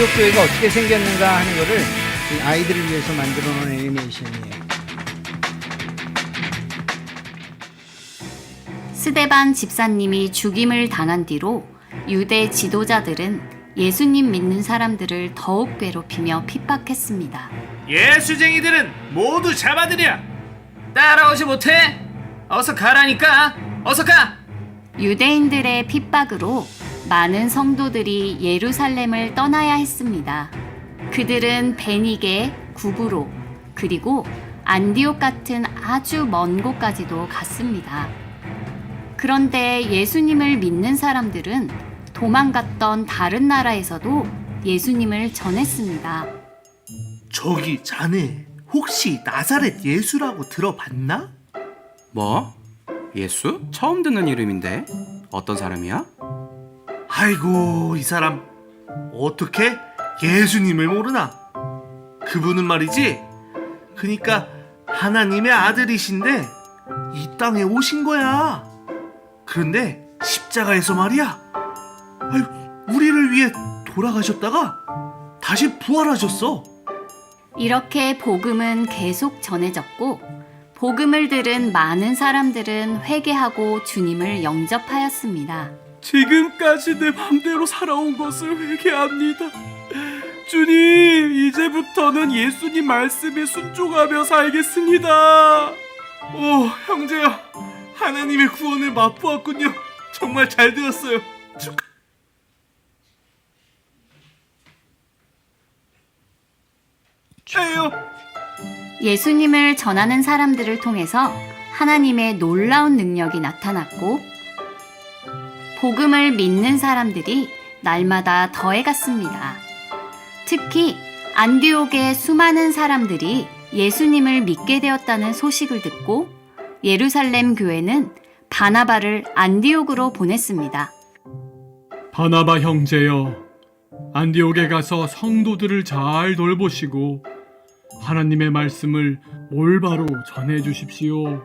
안디옥 교회가 어떻게 생겼는가 하는 거를 이 아이들을 위해서 만들어 놓은 애니메이션이에요. 스데반 집사님이 죽임을 당한 뒤로 유대 지도자들은 예수님 믿는 사람들을 더욱 괴롭히며 핍박했습니다. 예수쟁이들은 모두 잡아들여. 따라오지 못해? 어서 가라니까. 어서 가. 유대인들의 핍박으로 많은 성도들이 예루살렘을 떠나야 했습니다. 그들은 베니게, 구브로, 그리고 안디옥 같은 아주 먼 곳까지도 갔습니다. 그런데 예수님을 믿는 사람들은 도망갔던 다른 나라에서도 예수님을 전했습니다. 저기 자네 혹시 나사렛 예수라고 들어봤나? 뭐? 예수? 처음 듣는 이름인데 어떤 사람이야? 아이고 이 사람 어떻게 예수님을 모르나? 그분은 말이지 그니까 하나님의 아들이신데 이 땅에 오신 거야. 그런데 십자가에서 말이야 아유, 우리를 위해 돌아가셨다가 다시 부활하셨어. 이렇게 복음은 계속 전해졌고 복음을 들은 많은 사람들은 회개하고 주님을 영접하였습니다. 지금까지 내 맘대로 살아온 것을 회개합니다. 주님, 이제부터는 예수님 말씀에 순종하며 살겠습니다. 오 형제야 하나님의 구원을 맛보았군요. 정말 잘 되었어요. 축하해요. 예수님을 전하는 사람들을 통해서 하나님의 놀라운 능력이 나타났고 복음을 믿는 사람들이 날마다 더해갔습니다. 특히 안디옥의 수많은 사람들이 예수님을 믿게 되었다는 소식을 듣고 예루살렘 교회는 바나바를 안디옥으로 보냈습니다. 바나바 형제여, 안디옥에 가서 성도들을 잘 돌보시고 하나님의 말씀을 올바로 전해 주십시오.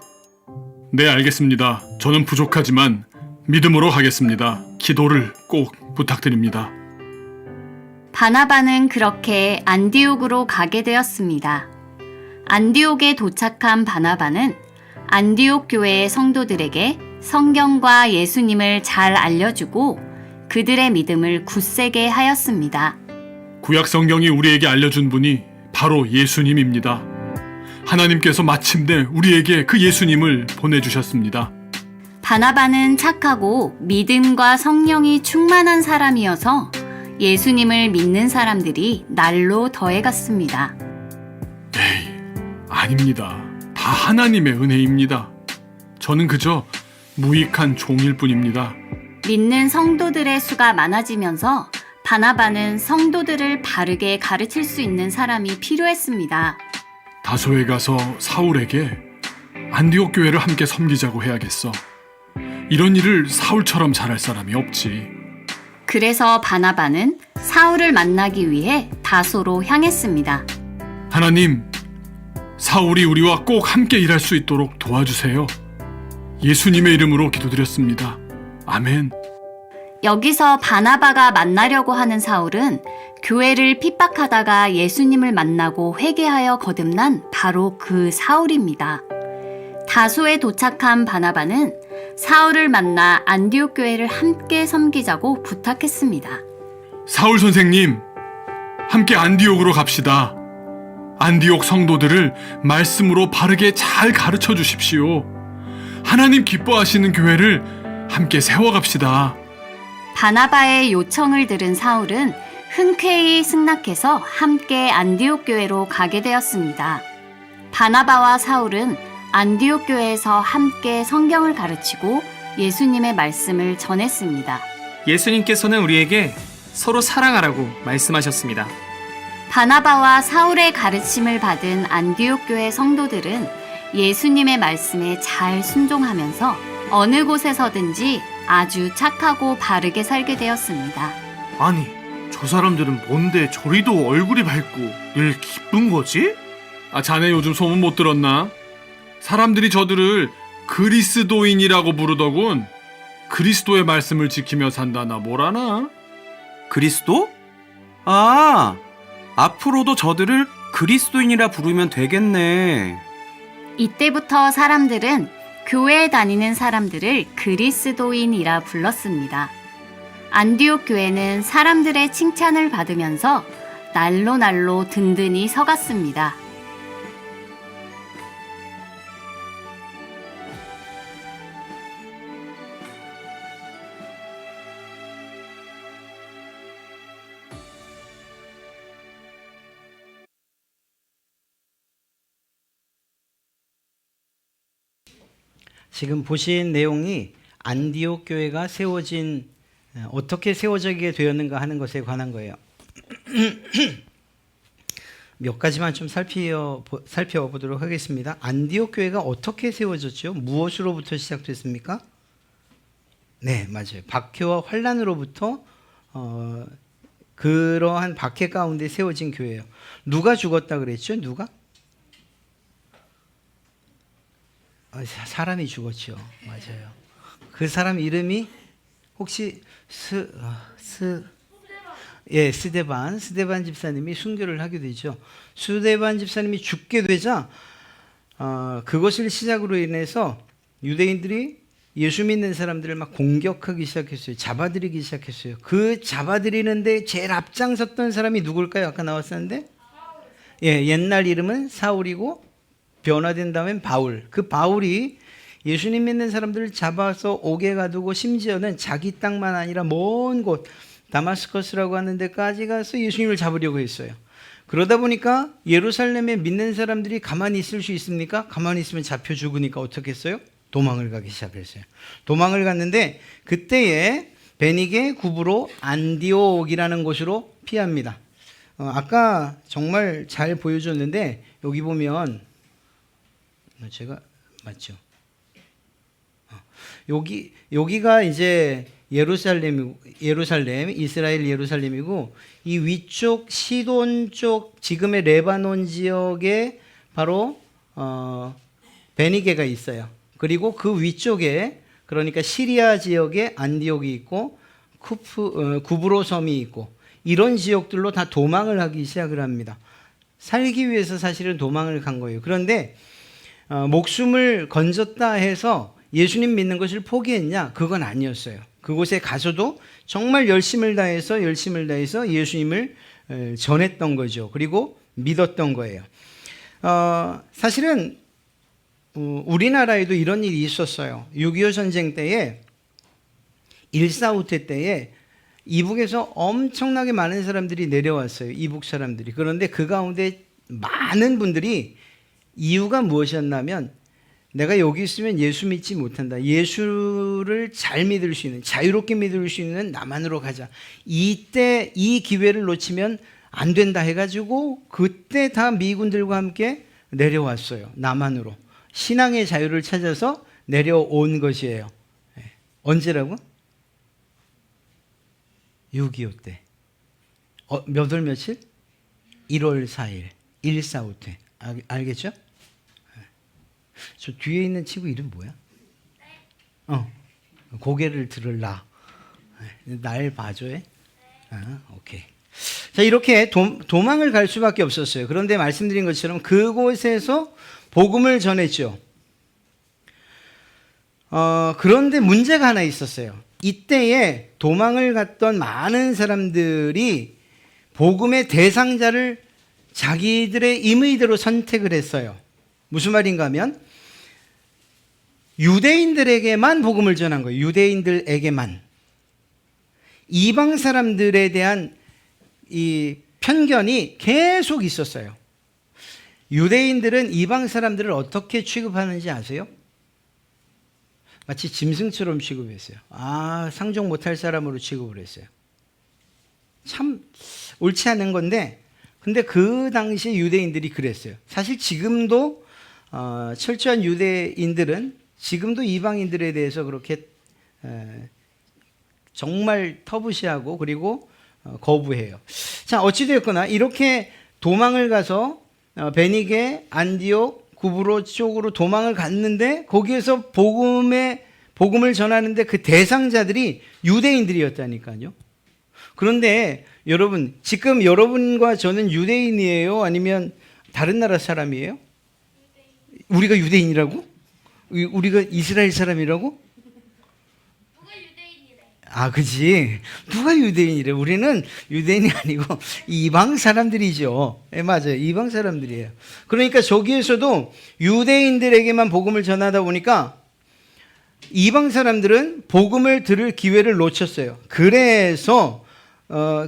네, 알겠습니다. 저는 부족하지만 믿음으로 가겠습니다. 기도를 꼭 부탁드립니다. 바나바는 그렇게 안디옥으로 가게 되었습니다. 안디옥에 도착한 바나바는 안디옥 교회의 성도들에게 성경과 예수님을 잘 알려주고 그들의 믿음을 굳세게 하였습니다. 구약 성경이 우리에게 알려준 분이 바로 예수님입니다. 하나님께서 마침내 우리에게 그 예수님을 보내주셨습니다. 바나바는 착하고 믿음과 성령이 충만한 사람이어서 예수님을 믿는 사람들이 날로 더해갔습니다. 에이, 아닙니다. 다 하나님의 은혜입니다. 저는 그저 무익한 종일 뿐입니다. 믿는 성도들의 수가 많아지면서 바나바는 성도들을 바르게 가르칠 수 있는 사람이 필요했습니다. 다소에 가서 사울에게 안디옥 교회를 함께 섬기자고 해야겠어. 이런 일을 사울처럼 잘할 사람이 없지. 그래서 바나바는 사울을 만나기 위해 다소로 향했습니다. 하나님, 사울이 우리와 꼭 함께 일할 수 있도록 도와주세요. 예수님의 이름으로 기도드렸습니다. 아멘. 여기서 바나바가 만나려고 하는 사울은 교회를 핍박하다가 예수님을 만나고 회개하여 거듭난 바로 그 사울입니다. 다소에 도착한 바나바는 사울을 만나 안디옥 교회를 함께 섬기자고 부탁했습니다. 사울 선생님, 함께 안디옥으로 갑시다. 안디옥 성도들을 말씀으로 바르게 잘 가르쳐 주십시오. 하나님 기뻐하시는 교회를 함께 세워갑시다. 바나바의 요청을 들은 사울은 흔쾌히 승낙해서 함께 안디옥 교회로 가게 되었습니다. 바나바와 사울은 안디옥 교회에서 함께 성경을 가르치고 예수님의 말씀을 전했습니다. 예수님께서는 우리에게 서로 사랑하라고 말씀하셨습니다. 바나바와 사울의 가르침을 받은 안디옥 교회 성도들은 예수님의 말씀에 잘 순종하면서 어느 곳에서든지 아주 착하고 바르게 살게 되었습니다. 아니 저 사람들은 뭔데 저리도 얼굴이 밝고 늘 기쁜 거지? 자네 요즘 소문 못 들었나? 사람들이 저들을 그리스도인이라고 아, 앞으로도 저들을 그리스도인이라 부르면 되겠네. 이때부터 사람들은 교회에 다니는 사람들을 그리스도인이라 불렀습니다. 안디옥 교회는 사람들의 칭찬을 받으면서 날로 날로 든든히 서갔습니다. 지금 보신 내용이 안디옥 교회가 어떻게 세워지게 되었는가 하는 것에 관한 거예요. 몇 가지만 좀 살펴보도록 하겠습니다. 안디옥 교회가 어떻게 세워졌죠? 무엇으로부터 시작됐습니까? 네, 맞아요. 박해와 환란으로부터 그러한 박해 가운데 세워진 교회예요. 누가 죽었다 그랬죠? 누가? 사람이 죽었죠. 맞아요. 그 사람 이름이 혹시 스데반 집사님이 순교를 하게 되죠. 스데반 집사님이 죽게 되자 그것을 시작으로 인해서 유대인들이 예수 믿는 사람들을 막 공격하기 시작했어요. 잡아들이기 시작했어요. 그 잡아들이는데 제일 앞장섰던 사람이 누굴까요? 아까 나왔었는데 옛날 이름은 사울이고 변화된 다음엔 바울. 그 바울이 예수님 믿는 사람들을 잡아서 옥에 가두고 심지어는 자기 땅만 아니라 먼 곳 다마스커스라고 하는 데까지 가서 예수님을 잡으려고 했어요. 그러다 보니까 예루살렘에 믿는 사람들이 가만히 있을 수 있습니까? 가만히 있으면 잡혀 죽으니까 어떻게 했어요? 도망을 가기 시작했어요. 도망을 갔는데 그때에 베니게 구브로 안디옥이라는 곳으로 피합니다. 아까 정말 잘 보여줬는데 여기 보면 제가 맞죠? 여기가 이제 예루살렘, 이스라엘 예루살렘이고 이 위쪽 시돈 쪽 지금의 레바논 지역에 바로 베니게가 있어요. 그리고 그 위쪽에 그러니까 시리아 지역에 안디옥이 있고 구브로 섬이 있고 이런 지역들로 다 도망을 하기 시작을 합니다. 살기 위해서 사실은 도망을 간 거예요. 그런데 목숨을 건졌다 해서 예수님 믿는 것을 포기했냐? 그건 아니었어요. 그곳에 가서도 정말 열심을 다해서 예수님을 전했던 거죠. 그리고 믿었던 거예요. 사실은 우리나라에도 이런 일이 있었어요. 6.25 전쟁 때에 1.4 때에 이북에서 엄청나게 많은 사람들이 내려왔어요. 이북 사람들이. 그런데 그 가운데 많은 분들이 이유가 무엇이었냐면 내가 여기 있으면 예수 믿지 못한다. 예수를 잘 믿을 수 있는, 자유롭게 믿을 수 있는 남한으로 가자. 이때 이 기회를 놓치면 안 된다 해가지고 그때 다 미군들과 함께 내려왔어요. 남한으로. 신앙의 자유를 찾아서 내려온 것이에요. 언제라고? 6.25 때. 몇 월 며칠? 1월 4일. 1.4 때. 알겠죠? 저 뒤에 있는 친구 이름 뭐야? 고개를 들을라. 날 봐줘해? 오케이. 자, 이렇게 도망을 갈 수밖에 없었어요. 그런데 말씀드린 것처럼 그곳에서 복음을 전했죠. 그런데 문제가 하나 있었어요. 이때에 도망을 갔던 많은 사람들이 복음의 대상자를 자기들의 임의대로 선택을 했어요. 무슨 말인가 하면 유대인들에게만 복음을 전한 거예요. 유대인들에게만. 이방 사람들에 대한 이 편견이 계속 있었어요. 유대인들은 이방 사람들을 어떻게 취급하는지 아세요? 마치 짐승처럼 취급했어요. 상종 못할 사람으로 취급을 했어요. 참 옳지 않은 건데 근데 그 당시에 유대인들이 그랬어요. 사실 지금도 철저한 유대인들은 지금도 이방인들에 대해서 그렇게 정말 터부시하고 그리고 거부해요. 자, 어찌되었거나 이렇게 도망을 가서 베니게, 안디옥, 구브로 쪽으로 도망을 갔는데 거기에서 복음을 전하는데 그 대상자들이 유대인들이었다니까요. 그런데 여러분, 지금 여러분과 저는 유대인이에요? 아니면 다른 나라 사람이에요? 우리가 유대인이라고? 우리가 이스라엘 사람이라고? 아, 그지. 누가 유대인이래? 우리는 유대인이 아니고 이방 사람들이죠. 예, 맞아요. 이방 사람들이에요. 그러니까 저기에서도 유대인들에게만 복음을 전하다 보니까 이방 사람들은 복음을 들을 기회를 놓쳤어요. 그래서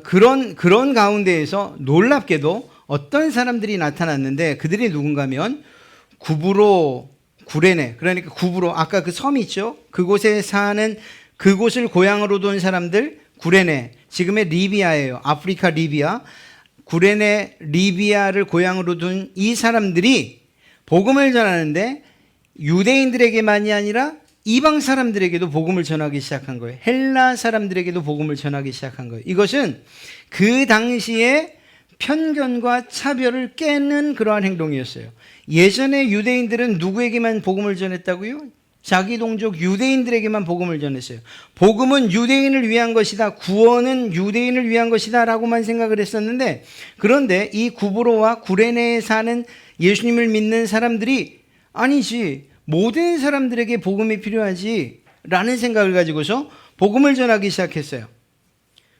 그런 가운데에서 놀랍게도 어떤 사람들이 나타났는데 그들이 누군가 하면 구브로, 구레네, 그러니까 구브로, 아까 그 섬 있죠? 그곳에 사는, 그곳을 고향으로 둔 사람들, 구레네, 지금의 리비아예요. 아프리카 리비아. 구레네, 리비아를 고향으로 둔 이 사람들이 복음을 전하는데 유대인들에게만이 아니라 이방 사람들에게도 복음을 전하기 시작한 거예요. 헬라 사람들에게도 복음을 전하기 시작한 거예요. 이것은 그 당시에 편견과 차별을 깨는 그러한 행동이었어요. 예전에 유대인들은 누구에게만 복음을 전했다고요? 자기 동족 유대인들에게만 복음을 전했어요. 복음은 유대인을 위한 것이다. 구원은 유대인을 위한 것이다. 라고만 생각을 했었는데, 그런데 이 구브로와 구레네에 사는 예수님을 믿는 사람들이 아니지, 모든 사람들에게 복음이 필요하지 라는 생각을 가지고서 복음을 전하기 시작했어요.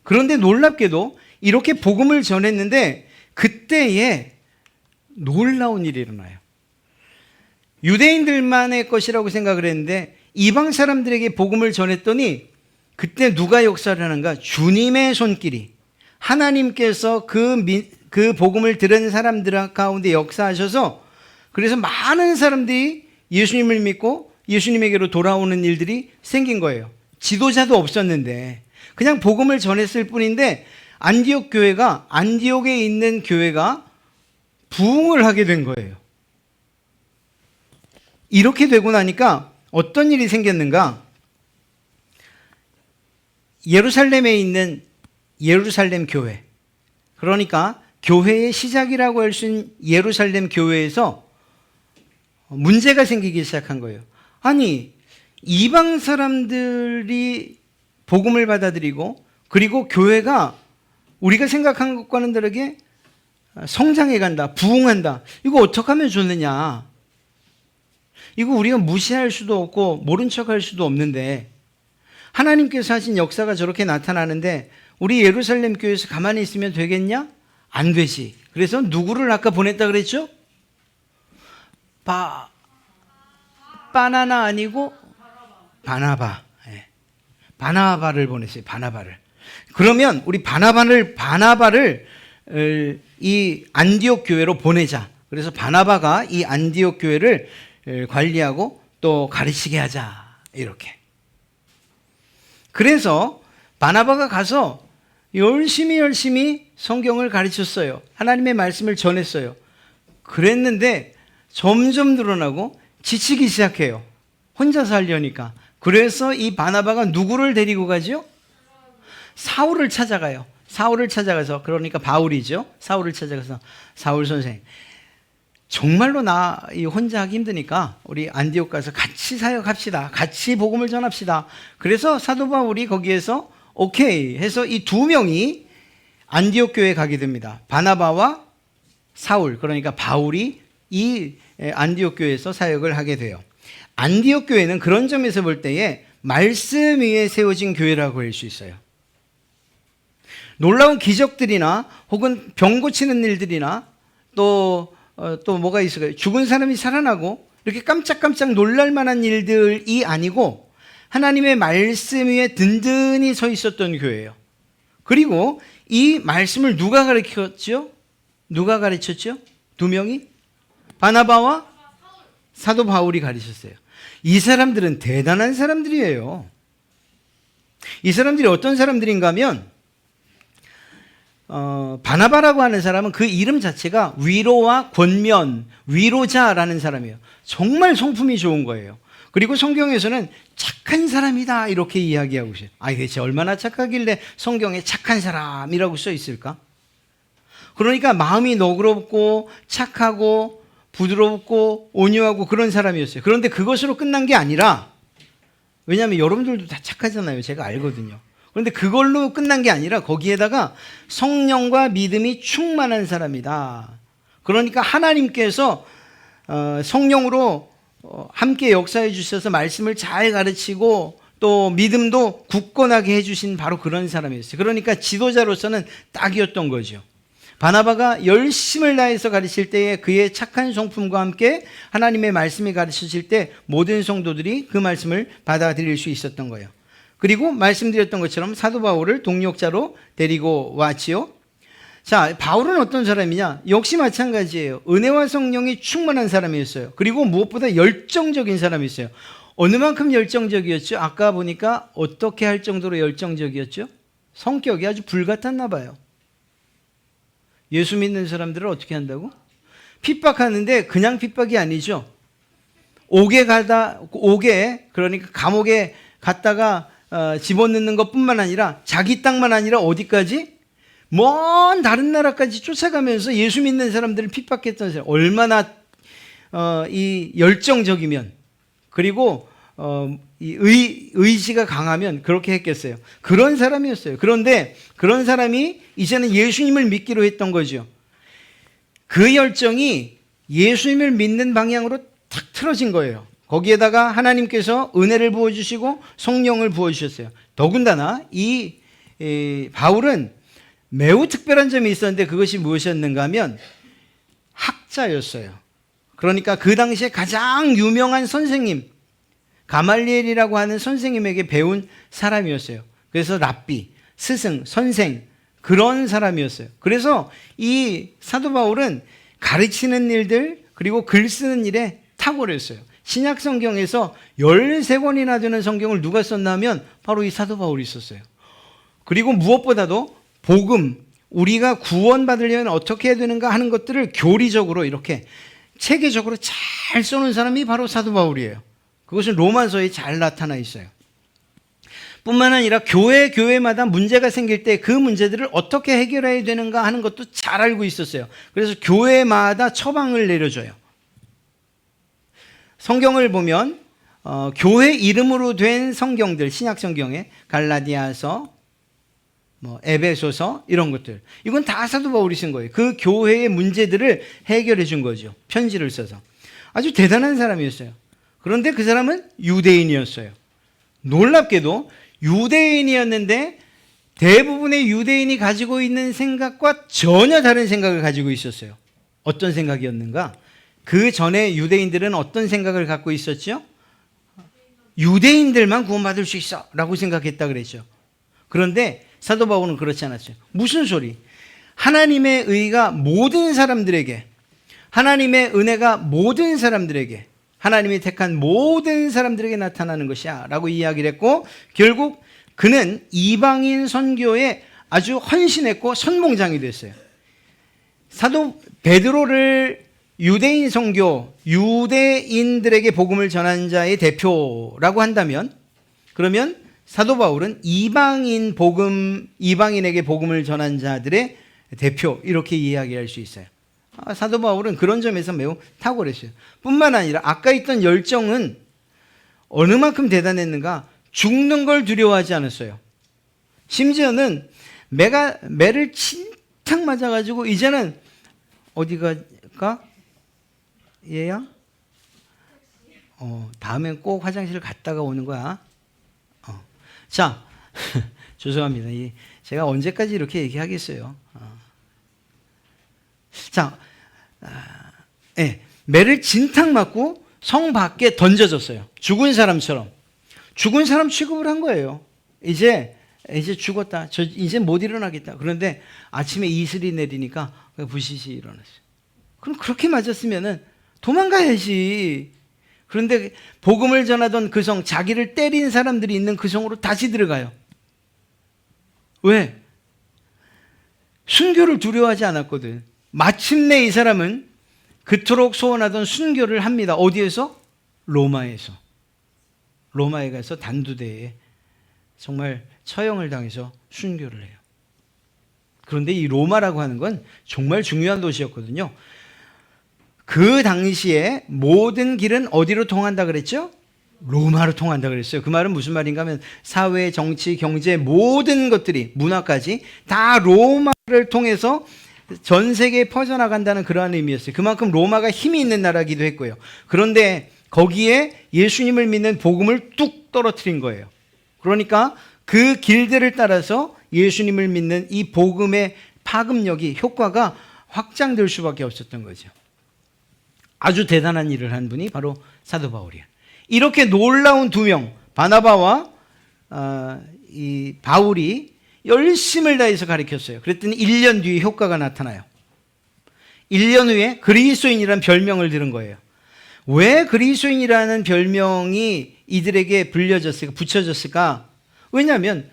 그런데 놀랍게도 이렇게 복음을 전했는데 그때에 놀라운 일이 일어나요. 유대인들만의 것이라고 생각을 했는데 이방 사람들에게 복음을 전했더니 그때 누가 역사를 하는가? 주님의 손길이, 하나님께서 그 복음을 들은 사람들 가운데 역사하셔서 그래서 많은 사람들이 예수님을 믿고 예수님에게로 돌아오는 일들이 생긴 거예요. 지도자도 없었는데 그냥 복음을 전했을 뿐인데 안디옥에 있는 교회가 부흥을 하게 된 거예요. 이렇게 되고 나니까 어떤 일이 생겼는가? 예루살렘에 있는 예루살렘 교회, 그러니까 교회의 시작이라고 할 수 있는 예루살렘 교회에서 문제가 생기기 시작한 거예요. 아니, 이방 사람들이 복음을 받아들이고 그리고 교회가 우리가 생각한 것과는 다르게 성장해 간다, 부흥한다. 이거 어떻게 하면 좋느냐? 이거 우리가 무시할 수도 없고 모른 척할 수도 없는데 하나님께서 하신 역사가 저렇게 나타나는데 우리 예루살렘 교회에서 가만히 있으면 되겠냐? 안 되지. 그래서 누구를 아까 보냈다 그랬죠? 바나나 아니고 바나바. 예. 바나바를 보냈어요. 바나바를. 그러면 우리 바나바를 이 안디옥 교회로 보내자. 그래서 바나바가 이 안디옥 교회를 관리하고 또 가르치게 하자. 이렇게. 그래서 바나바가 가서 열심히 성경을 가르쳤어요. 하나님의 말씀을 전했어요. 그랬는데 점점 늘어나고 지치기 시작해요. 혼자서 하려니까. 그래서 이 바나바가 누구를 데리고 가죠? 사울을 찾아가요. 사울을 찾아가서, 그러니까 바울이죠. 사울을 찾아가서 사울 선생, 정말로 나 혼자 하기 힘드니까 우리 안디옥 가서 같이 사역합시다. 같이 복음을 전합시다. 그래서 사도 바울이 거기에서 오케이 해서 이 두 명이 안디옥 교회에 가게 됩니다. 바나바와 사울, 그러니까 바울이 이 안디옥 교회에서 사역을 하게 돼요. 안디옥 교회는 그런 점에서 볼 때에 말씀 위에 세워진 교회라고 할 수 있어요. 놀라운 기적들이나 혹은 병 고치는 일들이나 또 뭐가 있을까요? 죽은 사람이 살아나고 이렇게 깜짝깜짝 놀랄 만한 일들이 아니고 하나님의 말씀 위에 든든히 서 있었던 교회예요. 그리고 이 말씀을 누가 가르쳤죠? 누가 가르쳤죠? 두 명이? 바나바와 사도 바울이 가르쳤어요. 이 사람들은 대단한 사람들이에요. 이 사람들이 어떤 사람들인가 하면 바나바라고 하는 사람은 그 이름 자체가 위로와 권면, 위로자라는 사람이에요. 정말 성품이 좋은 거예요. 그리고 성경에서는 착한 사람이다 이렇게 이야기하고 있어요. 대체 얼마나 착하길래 성경에 착한 사람이라고 써 있을까? 그러니까 마음이 너그럽고 착하고 부드럽고 온유하고 그런 사람이었어요. 그런데 그것으로 끝난 게 아니라, 왜냐하면 여러분들도 다 착하잖아요. 제가 알거든요. 그런데 그걸로 끝난 게 아니라 거기에다가 성령과 믿음이 충만한 사람이다. 그러니까 하나님께서 성령으로 함께 역사해 주셔서 말씀을 잘 가르치고 또 믿음도 굳건하게 해주신 바로 그런 사람이었어요. 그러니까 지도자로서는 딱이었던 거죠. 바나바가 열심을 다해서 가르칠 때에 그의 착한 성품과 함께 하나님의 말씀이 가르쳐질 때 모든 성도들이 그 말씀을 받아들일 수 있었던 거예요. 그리고 말씀드렸던 것처럼 사도 바울을 동력자로 데리고 왔지요. 자, 바울은 어떤 사람이냐? 역시 마찬가지예요. 은혜와 성령이 충만한 사람이었어요. 그리고 무엇보다 열정적인 사람이었어요. 어느 만큼 열정적이었죠? 아까 보니까 어떻게 할 정도로 열정적이었죠? 성격이 아주 불같았나 봐요. 예수 믿는 사람들을 어떻게 한다고? 핍박하는데 그냥 핍박이 아니죠. 옥에 그러니까 감옥에 갔다가 집어넣는 것뿐만 아니라 자기 땅만 아니라 어디까지? 먼 다른 나라까지 쫓아가면서 예수 믿는 사람들을 핍박했던 사람. 얼마나 이 열정적이면 그리고 이 의지가 강하면 그렇게 했겠어요. 그런 사람이었어요. 그런데 그런 사람이 이제는 예수님을 믿기로 했던 거죠. 그 열정이 예수님을 믿는 방향으로 탁 틀어진 거예요. 거기에다가 하나님께서 은혜를 부어주시고 성령을 부어주셨어요. 더군다나 이 바울은 매우 특별한 점이 있었는데 그것이 무엇이었는가 하면 학자였어요. 그러니까 그 당시에 가장 유명한 선생님 가말리엘이라고 하는 선생님에게 배운 사람이었어요. 그래서 랍비, 스승, 선생 그런 사람이었어요. 그래서 이 사도 바울은 가르치는 일들 그리고 글 쓰는 일에 탁월했어요. 신약 성경에서 13권이나 되는 성경을 누가 썼나 하면 바로 이 사도 바울이 썼어요. 그리고 무엇보다도 복음, 우리가 구원받으려면 어떻게 해야 되는가 하는 것들을 교리적으로 이렇게 체계적으로 잘 써놓은 사람이 바로 사도 바울이에요. 그것은 로마서에 잘 나타나 있어요. 뿐만 아니라 교회마다 문제가 생길 때 그 문제들을 어떻게 해결해야 되는가 하는 것도 잘 알고 있었어요. 그래서 교회마다 처방을 내려줘요. 성경을 보면 교회 이름으로 된 성경들, 신약 성경에 갈라디아서, 에베소서 이런 것들 이건 다 사도 바울이 쓴 거예요. 그 교회의 문제들을 해결해 준 거죠. 편지를 써서. 아주 대단한 사람이었어요. 그런데 그 사람은 유대인이었어요. 놀랍게도 유대인이었는데 대부분의 유대인이 가지고 있는 생각과 전혀 다른 생각을 가지고 있었어요. 어떤 생각이었는가? 그 전에 유대인들은 어떤 생각을 갖고 있었죠? 유대인들만 구원받을 수 있어 라고 생각했다 그랬죠. 그런데 사도 바울은 그렇지 않았어요. 무슨 소리? 하나님의 의가 모든 사람들에게, 하나님의 은혜가 모든 사람들에게, 하나님이 택한 모든 사람들에게 나타나는 것이야 라고 이야기를 했고, 결국 그는 이방인 선교에 아주 헌신했고 선봉장이 됐어요. 사도 베드로를 유대인 선교, 유대인들에게 복음을 전한 자의 대표라고 한다면, 그러면 사도 바울은 이방인에게 복음을 전한 자들의 대표, 이렇게 이야기할 수 있어요. 사도 바울은 그런 점에서 매우 탁월했어요. 뿐만 아니라 아까 있던 열정은 어느 만큼 대단했는가? 죽는 걸 두려워하지 않았어요. 심지어는 매를 칭탕 맞아가지고 이제는 어디 갈까? 얘야? 다음엔 꼭 화장실 갔다가 오는 거야. 자, 죄송합니다. 제가 언제까지 이렇게 얘기하겠어요. 자, 매를 진탕 맞고 성 밖에 던져졌어요. 죽은 사람처럼. 죽은 사람 취급을 한 거예요. 이제 죽었다. 이제 못 일어나겠다. 그런데 아침에 이슬이 내리니까 부시시 일어났어요. 그럼 그렇게 맞았으면은 도망가야지. 그런데 복음을 전하던 그 성, 자기를 때린 사람들이 있는 그 성으로 다시 들어가요. 왜? 순교를 두려워하지 않았거든. 마침내 이 사람은 그토록 소원하던 순교를 합니다. 어디에서? 로마에서. 로마에 가서 단두대에 정말 처형을 당해서 순교를 해요. 그런데 이 로마라고 하는 건 정말 중요한 도시였거든요. 그 당시에 모든 길은 어디로 통한다 그랬죠? 로마로 통한다 그랬어요. 그 말은 무슨 말인가 하면 사회, 정치, 경제 모든 것들이 문화까지 다 로마를 통해서 전 세계에 퍼져나간다는 그러한 의미였어요. 그만큼 로마가 힘이 있는 나라기도 했고요. 그런데 거기에 예수님을 믿는 복음을 뚝 떨어뜨린 거예요. 그러니까 그 길들을 따라서 예수님을 믿는 이 복음의 파급력이, 효과가 확장될 수밖에 없었던 거죠. 아주 대단한 일을 한 분이 바로 사도 바울이에요. 이렇게 놀라운 두 명, 바나바와 이 바울이 열심을 다해서 가르쳤어요. 그랬더니 1년 뒤에 효과가 나타나요. 1년 후에 그리스도인이라는 별명을 들은 거예요. 왜 그리스도인이라는 별명이 이들에게 붙여졌을까? 왜냐하면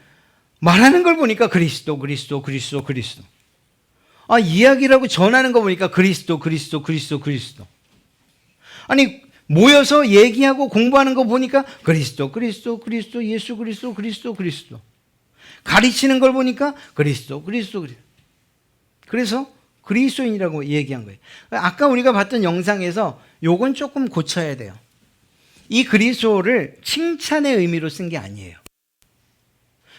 말하는 걸 보니까 그리스도. 이야기라고 전하는 거 보니까 그리스도. 아니, 모여서 얘기하고 공부하는 거 보니까 그리스도, 예수 그리스도. 가르치는 걸 보니까 그리스도. 그래서 그리스도인이라고 얘기한 거예요. 아까 우리가 봤던 영상에서 요건 조금 고쳐야 돼요. 이 그리스도를 칭찬의 의미로 쓴 게 아니에요.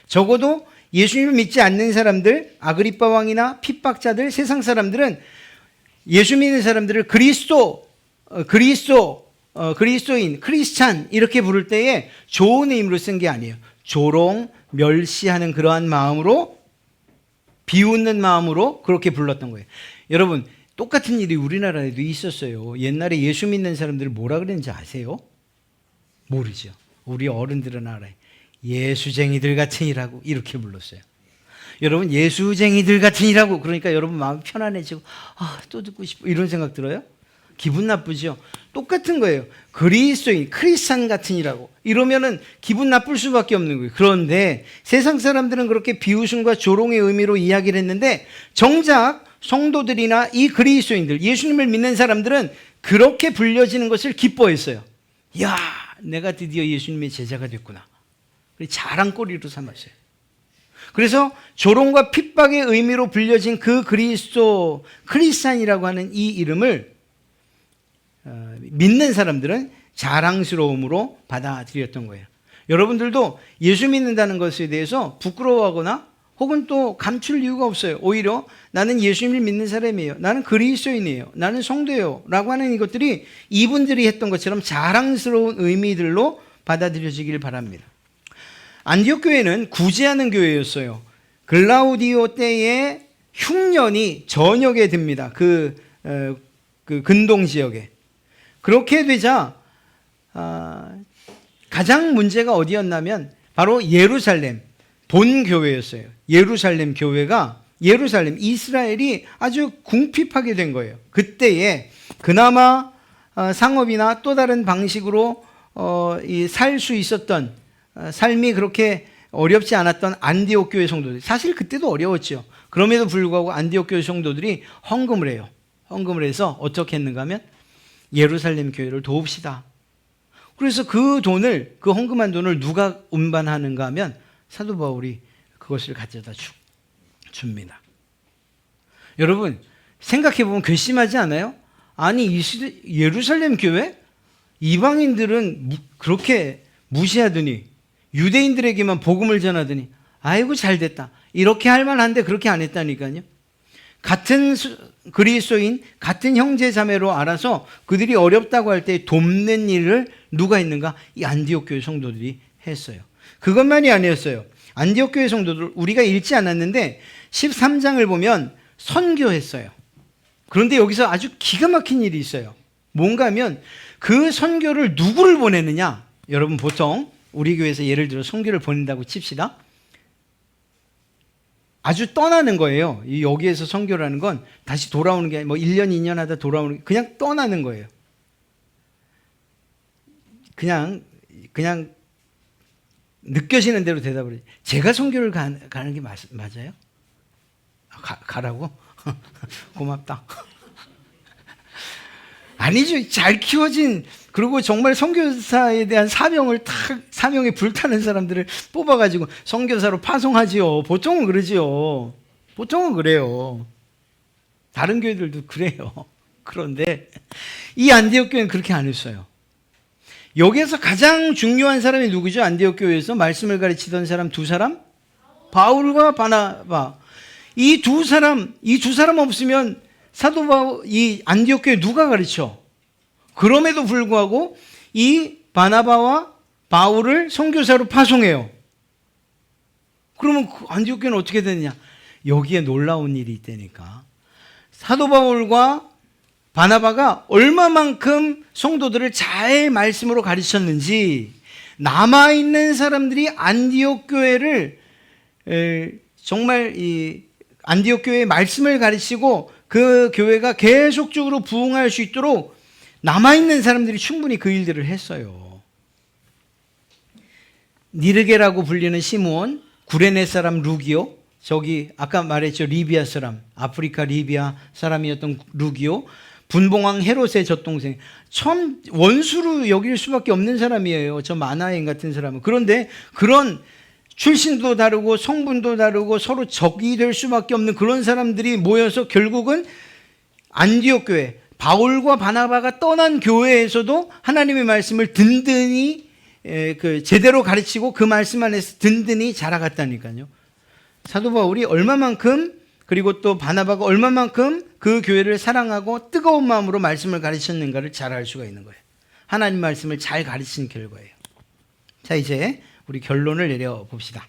적어도 예수님을 믿지 않는 사람들, 아그리빠 왕이나 핍박자들, 세상 사람들은 예수 믿는 사람들을 그리스도인, 크리스찬 이렇게 부를 때에 좋은 의미로 쓴 게 아니에요. 조롱, 멸시하는 그러한 마음으로, 비웃는 마음으로 그렇게 불렀던 거예요. 여러분, 똑같은 일이 우리나라에도 있었어요. 옛날에 예수 믿는 사람들을 뭐라 그랬는지 아세요? 모르죠. 우리 어른들은 알아요. 예수쟁이들 같으니라고 이렇게 불렀어요. 여러분, 예수쟁이들 같으니라고 그러니까 여러분 마음 편안해지고 또 듣고 싶어 이런 생각 들어요? 기분 나쁘죠? 똑같은 거예요. 그리스도인, 크리스찬 같으니라고 이러면은 기분 나쁠 수밖에 없는 거예요. 그런데 세상 사람들은 그렇게 비웃음과 조롱의 의미로 이야기를 했는데 정작 성도들이나 이 그리스도인들, 예수님을 믿는 사람들은 그렇게 불려지는 것을 기뻐했어요. 야, 내가 드디어 예수님의 제자가 됐구나. 자랑거리로 삼았어요. 그래서 조롱과 핍박의 의미로 불려진 그 그리스도, 크리스찬이라고 하는 이 이름을 믿는 사람들은 자랑스러움으로 받아들였던 거예요. 여러분들도 예수 믿는다는 것에 대해서 부끄러워하거나 혹은 또 감출 이유가 없어요. 오히려 나는 예수님을 믿는 사람이에요. 나는 그리스도인이에요. 나는 성도예요. 라고 하는 이것들이 이분들이 했던 것처럼 자랑스러운 의미들로 받아들여지길 바랍니다. 안디옥 교회는 구제하는 교회였어요. 글라우디오 때에 흉년이 전역에 듭니다. 그 근동 지역에. 그렇게 되자 가장 문제가 어디였냐면 바로 예루살렘 본 교회였어요. 예루살렘 교회가 이스라엘이 아주 궁핍하게 된 거예요. 그때에 그나마 상업이나 또 다른 방식으로 살 수 있었던 삶이 그렇게 어렵지 않았던 안디옥 교회 성도들, 사실 그때도 어려웠죠. 그럼에도 불구하고 안디옥 교회 성도들이 헌금을 해요. 헌금을 해서 어떻게 했는가 하면 예루살렘 교회를 도웁시다. 그래서 그 헌금한 돈을 누가 운반하는가 하면 사도 바울이 그것을 가져다 줍니다. 여러분, 생각해보면 괘씸하지 않아요? 아니, 예루살렘 교회? 이방인들은 그렇게 무시하더니 유대인들에게만 복음을 전하더니 아이고 잘됐다. 이렇게 할 만한데 그렇게 안 했다니까요. 같은 그리스도인, 같은 형제 자매로 알아서 그들이 어렵다고 할 때 돕는 일을 누가 했는가? 이 안디옥 교회 성도들이 했어요. 그것만이 아니었어요. 안디옥 교회 성도들 우리가 읽지 않았는데 13장을 보면 선교했어요. 그런데 여기서 아주 기가 막힌 일이 있어요. 뭔가 하면 그 선교를 누구를 보내느냐? 여러분, 보통 우리 교회에서 예를 들어 선교를 보낸다고 칩시다. 아주 떠나는 거예요. 여기에서 선교라는 건 다시 돌아오는 게 뭐 1년, 2년 하다 돌아오는 게 그냥 떠나는 거예요. 그냥 느껴지는 대로 대답을 해요. 제가 선교를 가는 게 맞아요? 가라고? 고맙다. 아니죠. 잘 키워진, 그리고 정말 선교사에 대한 사명에 불타는 사람들을 뽑아가지고 선교사로 파송하지요. 보통은 그러지요. 보통은 그래요. 다른 교회들도 그래요. 그런데 이 안디옥 교회는 그렇게 안 했어요. 여기에서 가장 중요한 사람이 누구죠? 안디옥 교회에서 말씀을 가르치던 사람 두 사람? 바울과 바나바. 이 두 사람 없으면 사도 바울, 이 안디옥 교회 누가 가르쳐? 그럼에도 불구하고 이 바나바와 바울을 선교사로 파송해요. 그러면 그 안디옥 교회는 어떻게 되느냐? 여기에 놀라운 일이 있다니까. 사도 바울과 바나바가 얼마만큼 성도들을 잘 말씀으로 가르쳤는지, 남아있는 사람들이 안디옥 교회를 정말 이 안디옥 교회의 말씀을 가르치고 그 교회가 계속적으로 부흥할 수 있도록 남아있는 사람들이 충분히 그 일들을 했어요. 니르게라고 불리는 시므온, 구레네 사람 루기오, 저기 아까 말했죠, 리비아 사람, 아프리카 리비아 사람이었던 루기오, 분봉왕 헤롯의 젖동생, 참 원수로 여길 수밖에 없는 사람이에요. 저 마나행 같은 사람은. 그런데 그런 출신도 다르고 성분도 다르고 서로 적이 될 수밖에 없는 그런 사람들이 모여서 결국은 안디옥 교회, 바울과 바나바가 떠난 교회에서도 하나님의 말씀을 든든히 제대로 가르치고 그 말씀 안에서 든든히 자라갔다니까요. 사도 바울이 얼마만큼, 그리고 또 바나바가 얼마만큼 그 교회를 사랑하고 뜨거운 마음으로 말씀을 가르쳤는가를 잘 알 수가 있는 거예요. 하나님 말씀을 잘 가르친 결과예요. 자, 이제 우리 결론을 내려봅시다.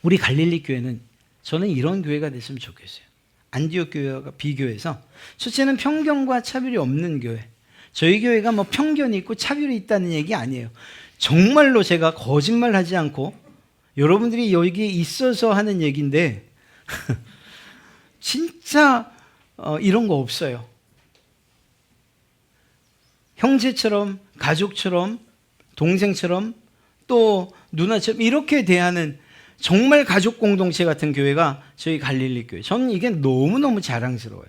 우리 갈릴리 교회는, 저는 이런 교회가 됐으면 좋겠어요. 안디옥 교회가 비교해서, 첫째는 편견과 차별이 없는 교회. 저희 교회가 뭐 편견이 있고 차별이 있다는 얘기 아니에요. 정말로 제가 거짓말하지 않고 여러분들이 여기에 있어서 하는 얘기인데 진짜 이런 거 없어요. 형제처럼, 가족처럼, 동생처럼, 또 누나처럼 이렇게 대하는 정말 가족 공동체 같은 교회가 저희 갈릴리 교회. 저는 이게 너무너무 자랑스러워요.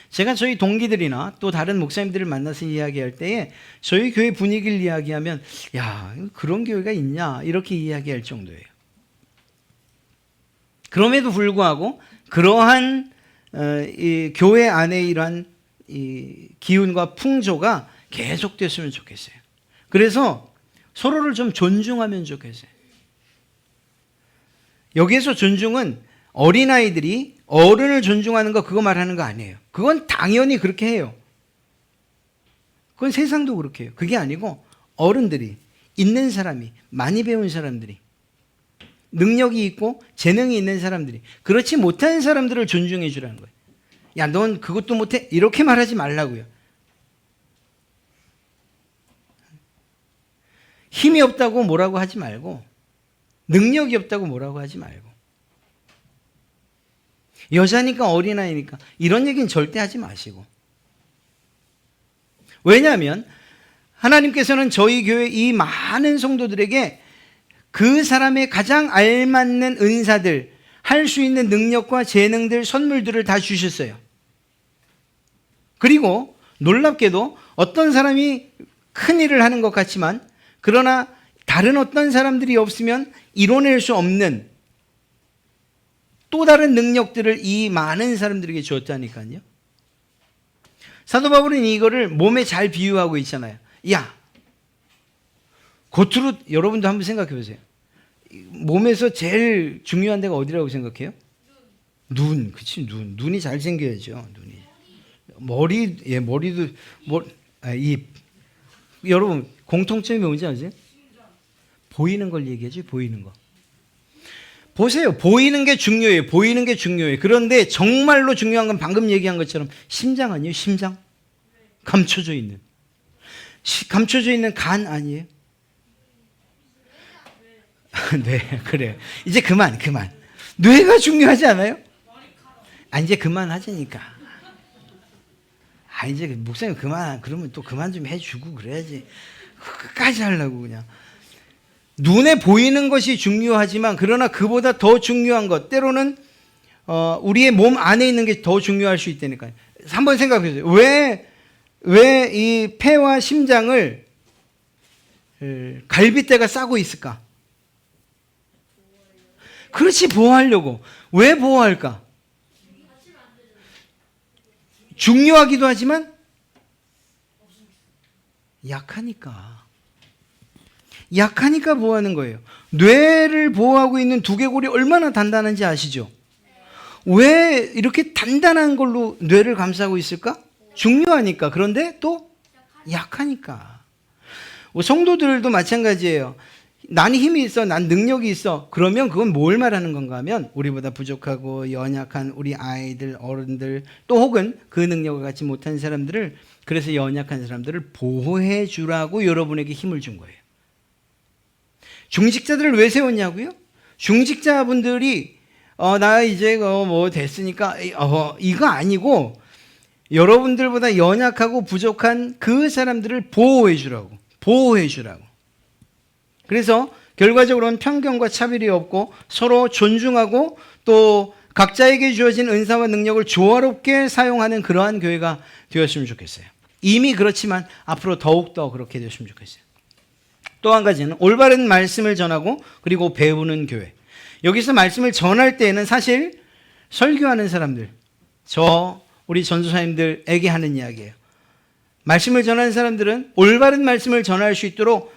제가 저희 동기들이나 또 다른 목사님들을 만나서 이야기할 때에 저희 교회 분위기를 이야기하면, 야, 그런 교회가 있냐 이렇게 이야기할 정도예요. 그럼에도 불구하고 그러한 이 교회 안에 이러한 이 기운과 풍조가 계속됐으면 좋겠어요. 그래서 서로를 좀 존중하면 좋겠어요. 여기에서 존중은 어린아이들이 어른을 존중하는 거, 그거 말하는 거 아니에요. 그건 당연히 그렇게 해요. 그건 세상도 그렇게 해요. 그게 아니고 어른들이, 있는 사람이, 많이 배운 사람들이, 능력이 있고 재능이 있는 사람들이, 그렇지 못한 사람들을 존중해 주라는 거예요. 야, 넌 그것도 못해? 이렇게 말하지 말라고요. 힘이 없다고 뭐라고 하지 말고, 능력이 없다고 뭐라고 하지 말고, 여자니까 어린아이니까 이런 얘기는 절대 하지 마시고. 왜냐하면 하나님께서는 저희 교회 이 많은 성도들에게 그 사람의 가장 알맞는 은사들, 할 수 있는 능력과 재능들, 선물들을 다 주셨어요. 그리고 놀랍게도 어떤 사람이 큰 일을 하는 것 같지만, 그러나 다른 어떤 사람들이 없으면 이뤄낼 수 없는 또 다른 능력들을 이 많은 사람들에게 주었다니까요. 사도 바울은 이거를 몸에 잘 비유하고 있잖아요. 야, 겉으로, 여러분도 한번 생각해 보세요. 몸에서 제일 중요한 데가 어디라고 생각해요? 눈. 그치, 눈. 눈이 잘 생겨야죠. 눈이. 머리, 예, 머리도, 입. 여러분, 공통점이 뭔지 아세요? 보이는 걸 얘기하지, 보이는 거. 보세요. 보이는 게 중요해요. 보이는 게 중요해요. 그런데 정말로 중요한 건 방금 얘기한 것처럼 심장 아니에요? 심장? 감춰져 있는. 감춰져 있는 간 아니에요? 네, 그래요. 이제 그만. 뇌가 중요하지 않아요? 이제 그만하자니까. 이제 목사님 그만, 그러면 또 그만 좀 해주고 그래야지. 끝까지 하려고 그냥. 눈에 보이는 것이 중요하지만, 그러나 그보다 더 중요한 것, 때로는 우리의 몸 안에 있는 게 더 중요할 수 있다니까요. 한번 생각해 보세요. 왜 이 폐와 심장을 갈빗대가 싸고 있을까? 그렇지, 보호하려고. 왜 보호할까? 중요하기도 하지만 약하니까. 약하니까 보호하는 거예요. 뇌를 보호하고 있는 두개골이 얼마나 단단한지 아시죠? 왜 이렇게 단단한 걸로 뇌를 감싸고 있을까? 중요하니까. 그런데 또 약하니까. 성도들도 마찬가지예요. 난 힘이 있어, 난 능력이 있어. 그러면 그건 뭘 말하는 건가 하면 우리보다 부족하고 연약한 우리 아이들, 어른들, 또 혹은 그 능력을 갖지 못한 사람들을, 그래서 연약한 사람들을 보호해 주라고 여러분에게 힘을 준 거예요. 중직자들을 왜 세웠냐고요? 중직자분들이 나 이제 뭐 됐으니까 이거 아니고 여러분들보다 연약하고 부족한 그 사람들을 보호해 주라고. 그래서 결과적으로는 편견과 차별이 없고 서로 존중하고 또 각자에게 주어진 은사와 능력을 조화롭게 사용하는 그러한 교회가 되었으면 좋겠어요. 이미 그렇지만 앞으로 더욱더 그렇게 되었으면 좋겠어요. 또 한 가지는 올바른 말씀을 전하고 그리고 배우는 교회. 여기서 말씀을 전할 때에는 사실 설교하는 사람들, 우리 전도사님들에게 하는 이야기예요. 말씀을 전하는 사람들은 올바른 말씀을 전할 수 있도록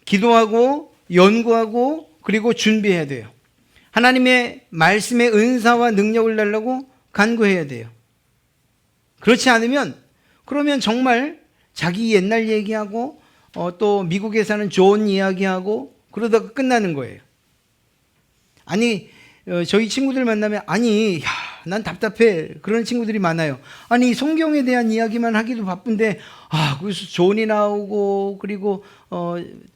기도하고 연구하고 그리고 준비해야 돼요. 하나님의 말씀의 은사와 능력을 달라고 간구해야 돼요. 그렇지 않으면 그러면 정말 자기 옛날 얘기하고 또 미국에 사는 좋은 이야기하고 그러다가 끝나는 거예요. 아니 저희 친구들 만나면 난 답답해 그런 친구들이 많아요. 아니 성경에 대한 이야기만 하기도 바쁜데 거기서 존이 나오고 그리고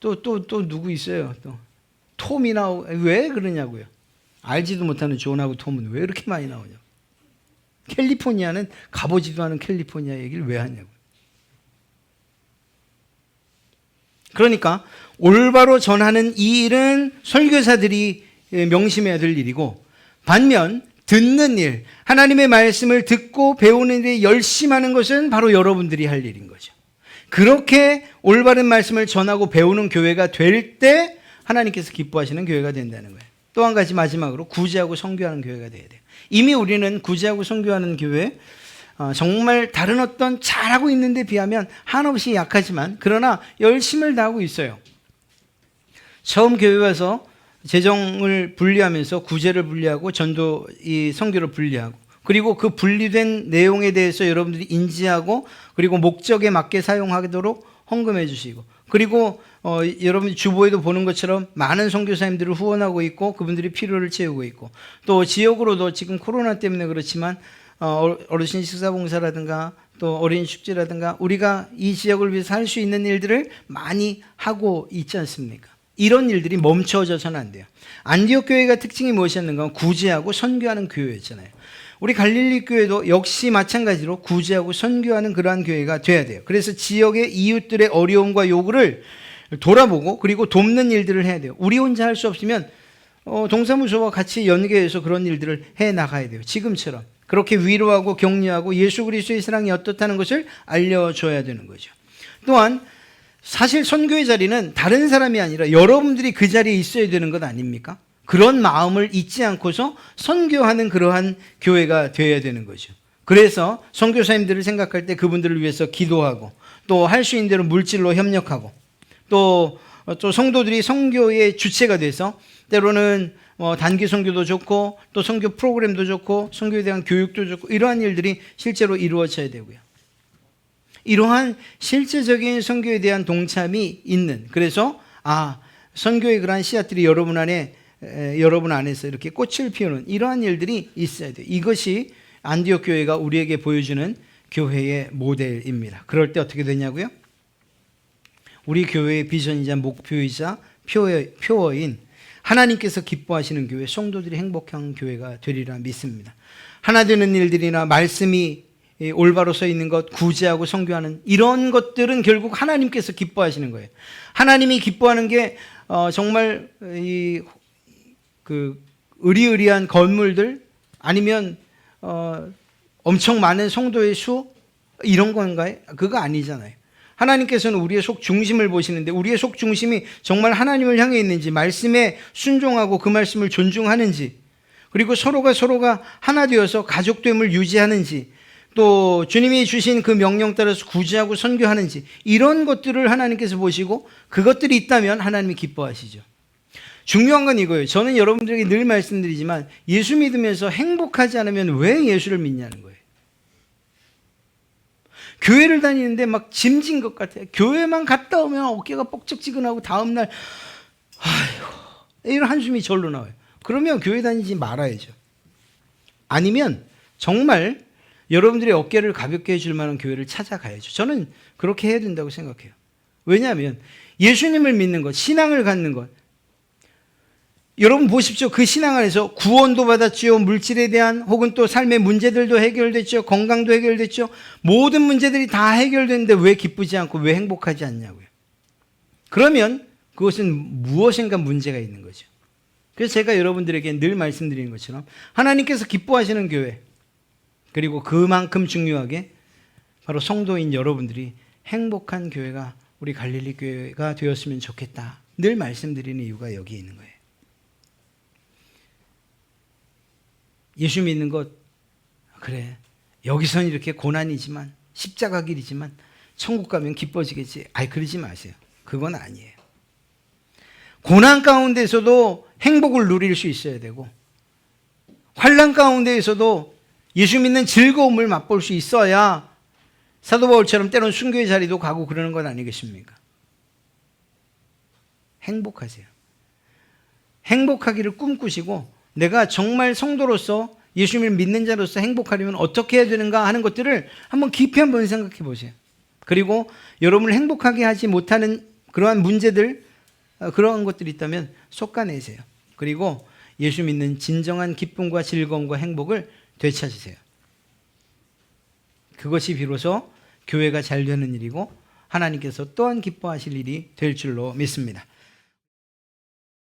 또 누구 있어요? 또 톰이 나오고 왜 그러냐고요. 알지도 못하는 존하고 톰은 왜 이렇게 많이 나오냐고. 캘리포니아는 가보지도 않은 캘리포니아 얘기를 왜 하냐고요. 그러니까 올바로 전하는 이 일은 설교사들이 명심해야 될 일이고, 반면 듣는 일, 하나님의 말씀을 듣고 배우는 데 열심하는 것은 바로 여러분들이 할 일인 거죠. 그렇게 올바른 말씀을 전하고 배우는 교회가 될 때 하나님께서 기뻐하시는 교회가 된다는 거예요. 또 한 가지 마지막으로 구제하고 선교하는 교회가 돼야 돼요. 이미 우리는 구제하고 선교하는 교회, 정말 다른 어떤 잘하고 있는 데 비하면 한없이 약하지만 그러나 열심을 다하고 있어요. 처음 교회 와서 재정을 분리하면서 구제를 분리하고 이 선교를 분리하고 그리고 그 분리된 내용에 대해서 여러분들이 인지하고 그리고 목적에 맞게 사용하도록 헌금해 주시고 그리고 여러분 주보에도 보는 것처럼 많은 선교사님들을 후원하고 있고 그분들이 필요를 채우고 있고 또 지역으로도 지금 코로나 때문에 그렇지만 어르신 식사봉사라든가 또 어린이 축제라든가 우리가 이 지역을 위해서 할 수 있는 일들을 많이 하고 있지 않습니까? 이런 일들이 멈춰져서는 안 돼요. 안디옥 교회가 특징이 무엇이었는가? 구제하고 선교하는 교회였잖아요. 우리 갈릴리 교회도 역시 마찬가지로 구제하고 선교하는 그러한 교회가 돼야 돼요. 그래서 지역의 이웃들의 어려움과 요구를 돌아보고 그리고 돕는 일들을 해야 돼요. 우리 혼자 할 수 없으면 동사무소와 같이 연계해서 그런 일들을 해 나가야 돼요. 지금처럼 그렇게 위로하고 격려하고 예수 그리스도의 사랑이 어떻다는 것을 알려줘야 되는 거죠. 또한 사실 선교의 자리는 다른 사람이 아니라 여러분들이 그 자리에 있어야 되는 것 아닙니까? 그런 마음을 잊지 않고서 선교하는 그러한 교회가 되어야 되는 거죠. 그래서 선교사님들을 생각할 때 그분들을 위해서 기도하고 또 할 수 있는 대로 물질로 협력하고 또 성도들이 선교의 주체가 돼서 때로는 단기 선교도 좋고 또 선교 프로그램도 좋고 선교에 대한 교육도 좋고 이러한 일들이 실제로 이루어져야 되고요. 이러한 실제적인 선교에 대한 동참이 있는, 그래서 선교의 그러한 씨앗들이 여러분 안에서 이렇게 꽃을 피우는 이러한 일들이 있어야 돼요. 이것이 안디옥 교회가 우리에게 보여주는 교회의 모델입니다. 그럴 때 어떻게 되냐고요? 우리 교회의 비전이자 목표이자 표어인 하나님께서 기뻐하시는 교회, 성도들이 행복한 교회가 되리라 믿습니다. 하나 되는 일들이나 말씀이 올바로 서 있는 것, 구제하고 선교하는 이런 것들은 결국 하나님께서 기뻐하시는 거예요. 하나님이 기뻐하는 게 정말 그 의리의리한 건물들 아니면 엄청 많은 성도의 수 이런 건가요? 그거 아니잖아요. 하나님께서는 우리의 속 중심을 보시는데 우리의 속 중심이 정말 하나님을 향해 있는지, 말씀에 순종하고 그 말씀을 존중하는지, 그리고 서로가 하나 되어서 가족됨을 유지하는지, 또 주님이 주신 그 명령 따라서 구제하고 선교하는지 이런 것들을 하나님께서 보시고 그것들이 있다면 하나님이 기뻐하시죠. 중요한 건 이거예요. 저는 여러분들에게 늘 말씀드리지만 예수 믿으면서 행복하지 않으면 왜 예수를 믿냐는 거예요. 교회를 다니는데 막 짐진 것 같아요. 교회만 갔다 오면 어깨가 뻑적지근하고 다음날 이런 한숨이 절로 나와요. 그러면 교회 다니지 말아야죠. 아니면 정말 여러분들의 어깨를 가볍게 해줄 만한 교회를 찾아가야죠. 저는 그렇게 해야 된다고 생각해요. 왜냐하면 예수님을 믿는 것, 신앙을 갖는 것, 여러분 보십시오. 그 신앙 안에서 구원도 받았지요. 물질에 대한 혹은 또 삶의 문제들도 해결됐죠. 건강도 해결됐죠. 모든 문제들이 다 해결됐는데 왜 기쁘지 않고 왜 행복하지 않냐고요. 그러면 그것은 무엇인가 문제가 있는 거죠. 그래서 제가 여러분들에게 늘 말씀드리는 것처럼 하나님께서 기뻐하시는 교회, 그리고 그만큼 중요하게 바로 성도인 여러분들이 행복한 교회가 우리 갈릴리 교회가 되었으면 좋겠다. 늘 말씀드리는 이유가 여기에 있는 거예요. 예수 믿는 것, 그래, 여기선 이렇게 고난이지만 십자가 길이지만 천국 가면 기뻐지겠지. 아이, 그러지 마세요. 그건 아니에요. 고난 가운데서도 행복을 누릴 수 있어야 되고 환난 가운데에서도 예수 믿는 즐거움을 맛볼 수 있어야 사도 바울처럼 때론 순교의 자리도 가고 그러는 건 아니겠습니까? 행복하세요. 행복하기를 꿈꾸시고 내가 정말 성도로서 예수님을 믿는 자로서 행복하려면 어떻게 해야 되는가 하는 것들을 한번 깊이 한번 생각해 보세요. 그리고 여러분을 행복하게 하지 못하는 그러한 문제들, 그러한 것들이 있다면 솎아내세요. 그리고 예수 믿는 진정한 기쁨과 즐거움과 행복을 되찾으세요. 그것이 비로소 교회가 잘 되는 일이고 하나님께서 또한 기뻐하실 일이 될 줄로 믿습니다.